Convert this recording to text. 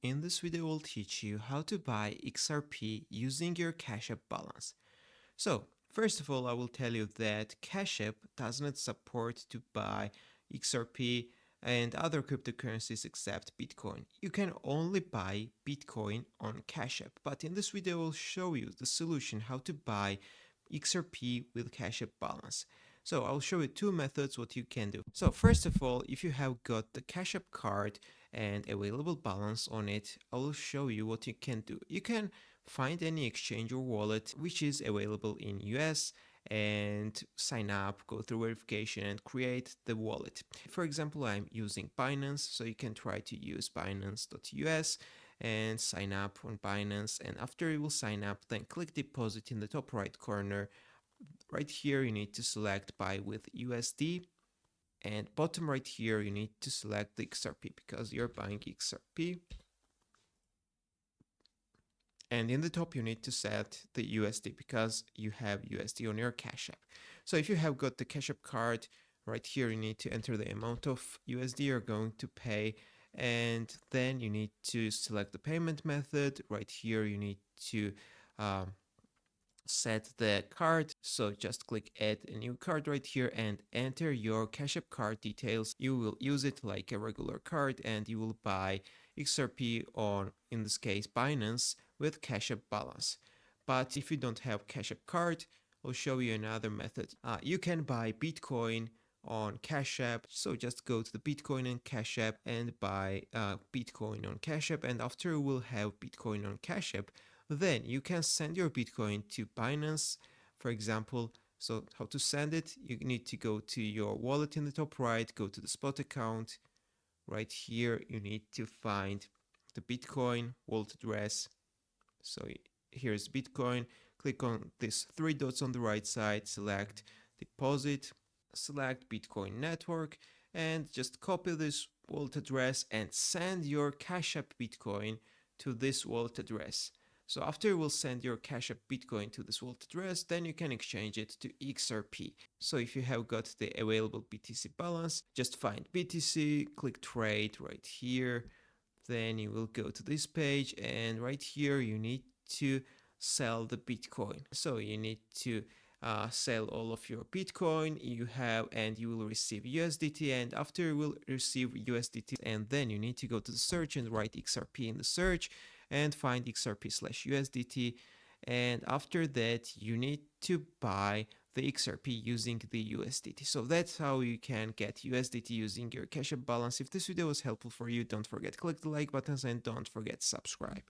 In this video, I'll teach you how to buy XRP using your Cash App balance. So, first of all, I will tell you that Cash App does not support to buy XRP and other cryptocurrencies except Bitcoin. You can only buy Bitcoin on Cash App, but in this video, I'll show you the solution how to buy XRP with Cash App balance. So I'll show you two methods what you can do. So first of all, if you have got the Cash App card and available balance on it, I will show you what you can do. You can find any exchange or wallet which is available in US and sign up, go through verification and create the wallet. For example, I'm using Binance, so you can try to use binance.us and sign up on Binance, and after you will sign up, then click deposit in the top right corner. Right here you need to select buy with USD, and bottom right here you need to select the XRP because you're buying XRP. And in the top you need to set the USD because you have USD on your Cash App. So if you have got the Cash App card, right here you need to enter the amount of USD you're going to pay, and then you need to select the payment method. Right here you need to set the card, so just click add a new card right here and enter your Cash App card details. You will use it like a regular card and you will buy XRP on, in this case, Binance with Cash App balance. But if you don't have Cash App card, I'll show you another method. You can buy Bitcoin on Cash App. So just go to the Bitcoin and Cash App and buy Bitcoin on Cash App, and after you will have Bitcoin on Cash App, then you can send your Bitcoin to Binance, for example. So how to send it? You need to go to your wallet in the top right, go to the spot account. Right here, you need to find the Bitcoin wallet address. So here's Bitcoin. Click on these three dots on the right side, select deposit, select Bitcoin network, and just copy this wallet address and send your Cash App Bitcoin to this wallet address. So after you will send your Cash App Bitcoin to this wallet address, then you can exchange it to XRP. So if you have got the available BTC balance, just find BTC, click trade right here. Then you will go to this page, and right here you need to sell the Bitcoin. So you need to sell all of your Bitcoin you have, and you will receive USDT, and after you will receive USDT, and then you need to go to the search and write XRP in the search and find XRP/USDT, and after that you need to buy the XRP using the USDT. So that's how you can get USDT using your Cash App balance. If this video was helpful for you, don't forget to click the like buttons and don't forget to subscribe.